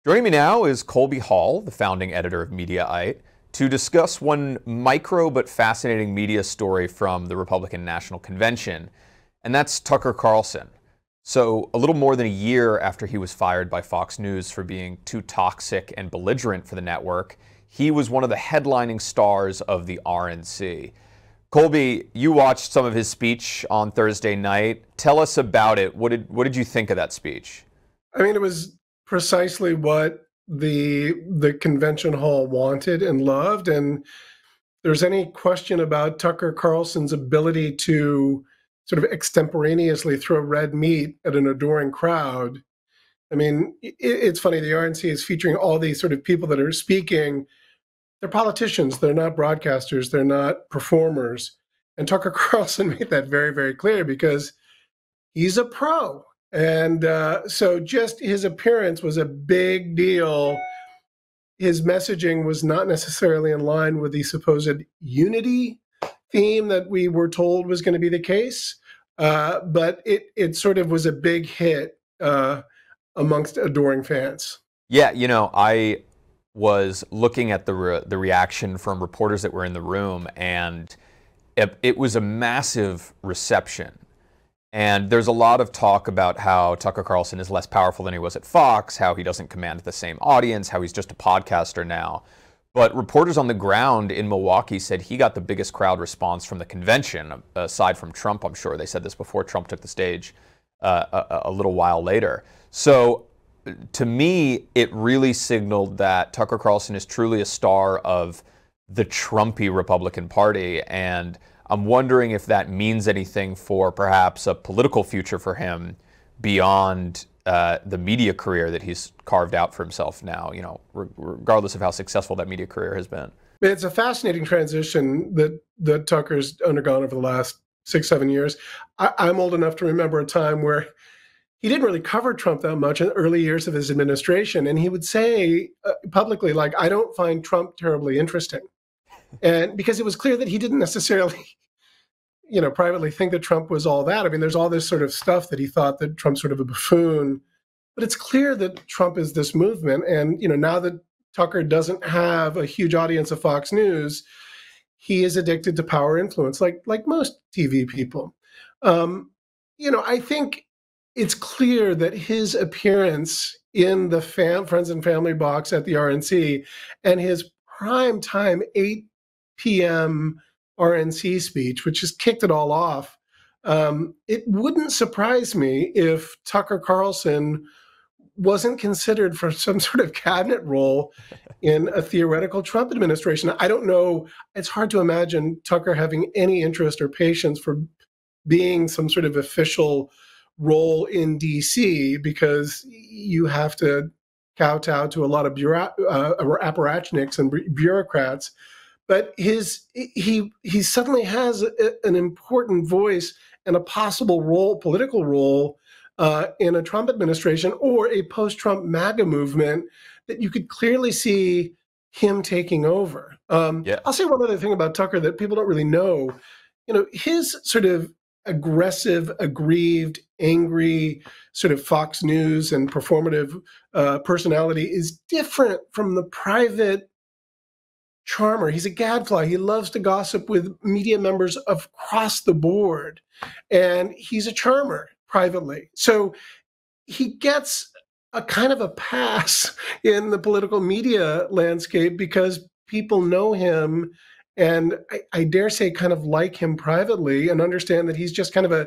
Joining me now is Colby Hall, the founding editor of Mediaite, to discuss one micro but fascinating media story from the Republican National Convention, and that's Tucker Carlson. So, a little more than a year after he was fired by Fox News for being too toxic and belligerent for the network, he was one of the headlining stars of the RNC. Colby, you watched some of his speech on Thursday night. Tell us about it. What did you think of that speech? I mean, it was precisely what the convention hall wanted and loved. And if there's any question about Tucker Carlson's ability to sort of extemporaneously throw red meat at an adoring crowd. I mean, it's funny, the RNC is featuring all these sort of people that are speaking. They're politicians, they're not broadcasters, they're not performers. And Tucker Carlson made that very, very clear because he's a pro. And so just his appearance was a big deal. His messaging was not necessarily in line with the supposed unity theme that we were told was going to be the case. But it sort of was a big hit amongst adoring fans. Yeah, I was looking at the reaction from reporters that were in the room, and it was a massive reception. And there's a lot of talk about how Tucker Carlson is less powerful than he was at Fox, how he doesn't command the same audience, how he's just a podcaster now. But reporters on the ground in Milwaukee said he got the biggest crowd response from the convention, aside from Trump, I'm sure. They said this before Trump took the stage a little while later. So to me, it really signaled that Tucker Carlson is truly a star of the Trumpy Republican Party. And I'm wondering if that means anything for perhaps a political future for him beyond the media career that he's carved out for himself now, regardless of how successful that media career has been. It's a fascinating transition that Tucker's undergone over the last 6-7 years. I'm old enough to remember a time where he didn't really cover Trump that much in the early years of his administration. And he would say publicly, like, I don't find Trump terribly interesting. And because it was clear that he didn't necessarily, privately think that Trump was all that. I mean, there's all this sort of stuff that he thought that Trump's sort of a buffoon. But it's clear that Trump is this movement. And, now that Tucker doesn't have a huge audience of Fox News, he is addicted to power influence, like most TV people. I think it's clear that his appearance in the Friends and Family box at the RNC and his prime time 8 p.m. RNC speech, which just kicked it all off, it wouldn't surprise me if Tucker Carlson wasn't considered for some sort of cabinet role in a theoretical Trump administration. I don't know. It's hard to imagine Tucker having any interest or patience for being some sort of official role in D.C. because you have to kowtow to a lot of apparatchiks and bureaucrats. But he suddenly has an important voice and a possible role, political role, in a Trump administration or a post-Trump MAGA movement that you could clearly see him taking over. I'll say one other thing about Tucker that people don't really know. His sort of aggressive, aggrieved, angry sort of Fox News and performative personality is different from the private charmer. He's a gadfly. He loves to gossip with media members across the board. And he's a charmer privately. So he gets a kind of a pass in the political media landscape because people know him and I dare say kind of like him privately and understand that he's just kind of a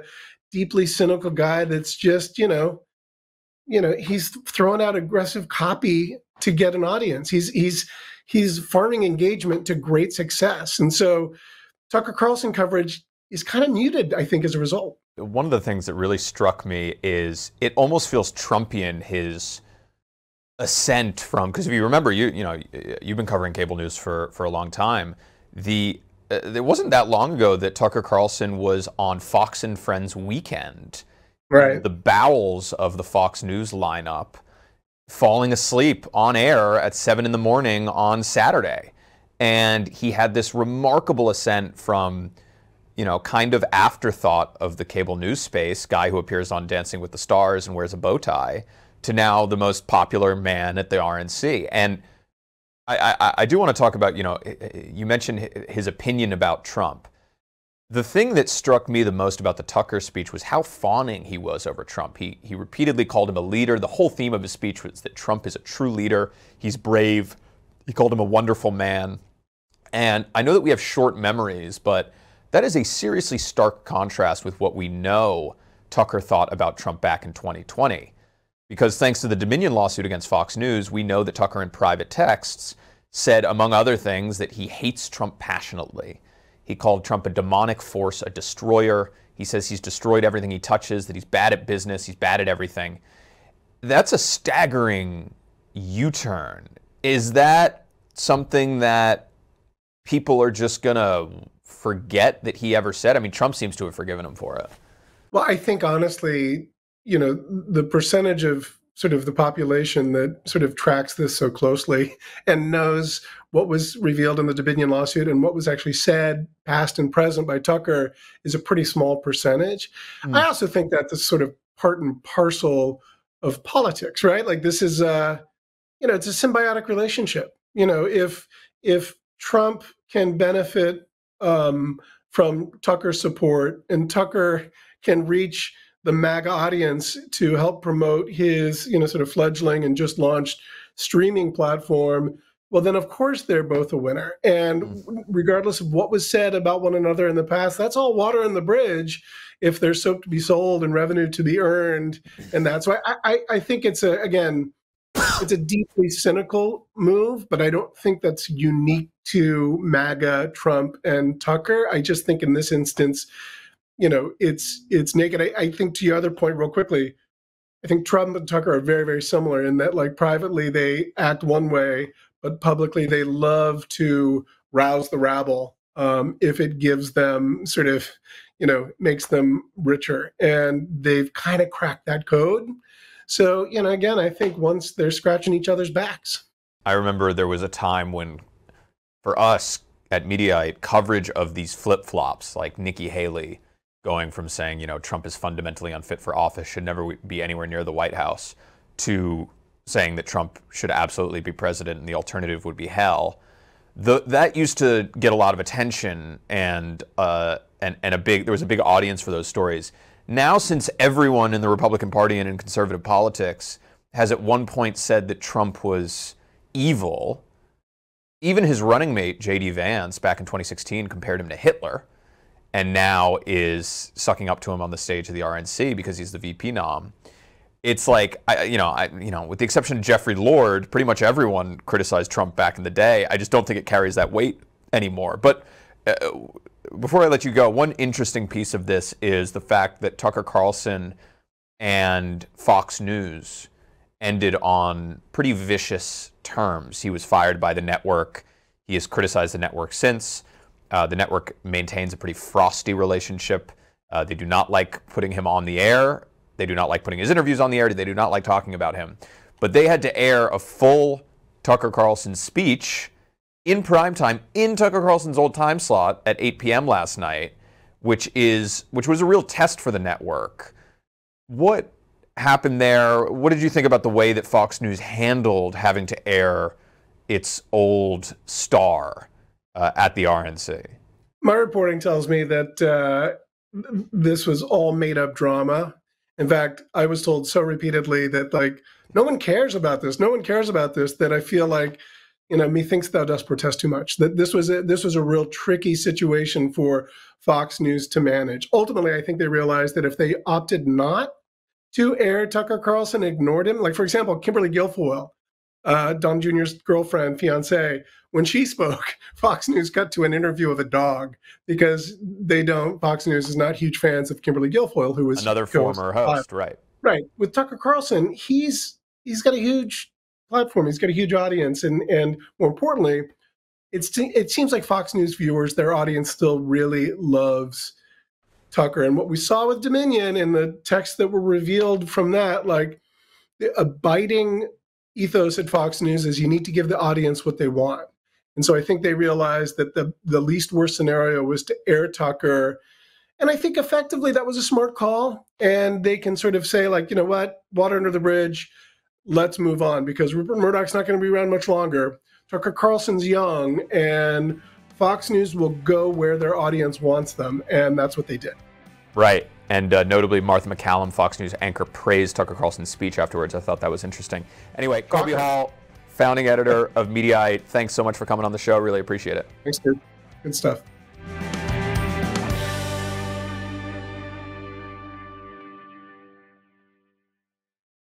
deeply cynical guy that's just, he's throwing out aggressive copy to get an audience. He's farming engagement to great success. And so Tucker Carlson coverage is kind of muted, I think, as a result. One of the things that really struck me is it almost feels Trumpian, his ascent from, because if you remember, you've been covering cable news for a long time. It wasn't that long ago that Tucker Carlson was on Fox and Friends Weekend, right? The bowels of the Fox News lineup, falling asleep on air at 7 a.m. on Saturday. And he had this remarkable ascent from, kind of afterthought of the cable news space, guy who appears on Dancing with the Stars and wears a bow tie, to now the most popular man at the RNC. And I do want to talk about, you mentioned his opinion about Trump. The thing that struck me the most about the Tucker speech was how fawning he was over Trump. He repeatedly called him a leader. The whole theme of his speech was that Trump is a true leader. He's brave. He called him a wonderful man. And I know that we have short memories, but that is a seriously stark contrast with what we know Tucker thought about Trump back in 2020. Because thanks to the Dominion lawsuit against Fox News, we know that Tucker in private texts said, among other things, that he hates Trump passionately. He called Trump a demonic force, a destroyer. He says he's destroyed everything he touches, that he's bad at business, he's bad at everything. That's a staggering U-turn. Is that something that people are just going to forget that he ever said? I mean, Trump seems to have forgiven him for it. Well, I think honestly, the percentage of sort of the population that sort of tracks this so closely and knows what was revealed in the Dominion lawsuit and what was actually said, past and present by Tucker is a pretty small percentage. I also think that this sort of part and parcel of politics, right? Like this is, it's a symbiotic relationship. If Trump can benefit from Tucker's support and Tucker can reach the MAGA audience to help promote his, sort of fledgling and just launched streaming platform, well, then of course they're both a winner. And regardless of what was said about one another in the past, that's all water in the bridge if there's soap to be sold and revenue to be earned. And that's why I think it's it's a deeply cynical move, but I don't think that's unique to MAGA, Trump, and Tucker. I just think in this instance, it's naked. I think to your other point real quickly, I think Trump and Tucker are very, very similar in that like privately they act one way, but publicly they love to rouse the rabble if it gives them sort of, makes them richer. And they've kind of cracked that code. So, again, I think once they're scratching each other's backs. I remember there was a time when, for us at Mediaite, coverage of these flip-flops, like Nikki Haley going from saying, Trump is fundamentally unfit for office, should never be anywhere near the White House, to saying that Trump should absolutely be president and the alternative would be hell. That used to get a lot of attention and there was a big audience for those stories. Now, since everyone in the Republican Party and in conservative politics has at one point said that Trump was evil, even his running mate, J.D. Vance, back in 2016, compared him to Hitler, and now is sucking up to him on the stage of the RNC because he's the VP nom. It's like, with the exception of Jeffrey Lord, pretty much everyone criticized Trump back in the day. I just don't think it carries that weight anymore. But before I let you go, one interesting piece of this is the fact that Tucker Carlson and Fox News ended on pretty vicious terms. He was fired by the network. He has criticized the network since. The network maintains a pretty frosty relationship. They do not like putting him on the air. They do not like putting his interviews on the air. They do not like talking about him. But they had to air a full Tucker Carlson speech in primetime in Tucker Carlson's old time slot at 8 p.m. last night, which was a real test for the network. What happened there? What did you think about the way that Fox News handled having to air its old star at the RNC? My reporting tells me that this was all made up drama. In fact, I was told so repeatedly that like, no one cares about this. No one cares about this, that I feel like, methinks thou dost protest too much. That this was a real tricky situation for Fox News to manage. Ultimately, I think they realized that if they opted not to air Tucker Carlson, ignored him, like for example, Kimberly Guilfoyle, Don Jr.'s girlfriend, fiance, when she spoke, Fox News cut to an interview of a dog because Fox News is not huge fans of Kimberly Guilfoyle, who was another former host, right? Right. With Tucker Carlson, he's got a huge platform. He's got a huge audience. And more importantly, it seems like Fox News viewers, their audience still really loves Tucker. And what we saw with Dominion and the texts that were revealed from that, like the abiding ethos at Fox News is you need to give the audience what they want. And so I think they realized that the least worst scenario was to air Tucker. And I think effectively that was a smart call. And they can sort of say like, you know what, water under the bridge. let's move on, because Rupert Murdoch's not going to be around much longer. Tucker Carlson's young, and Fox News will go where their audience wants them, and that's what they did. Right. And notably, Martha McCallum, Fox News anchor, praised Tucker Carlson's speech afterwards. I thought that was interesting. Anyway, Colby Hall, founding editor of Mediaite, thanks so much for coming on the show. Really appreciate it. Thanks, dude. Good stuff.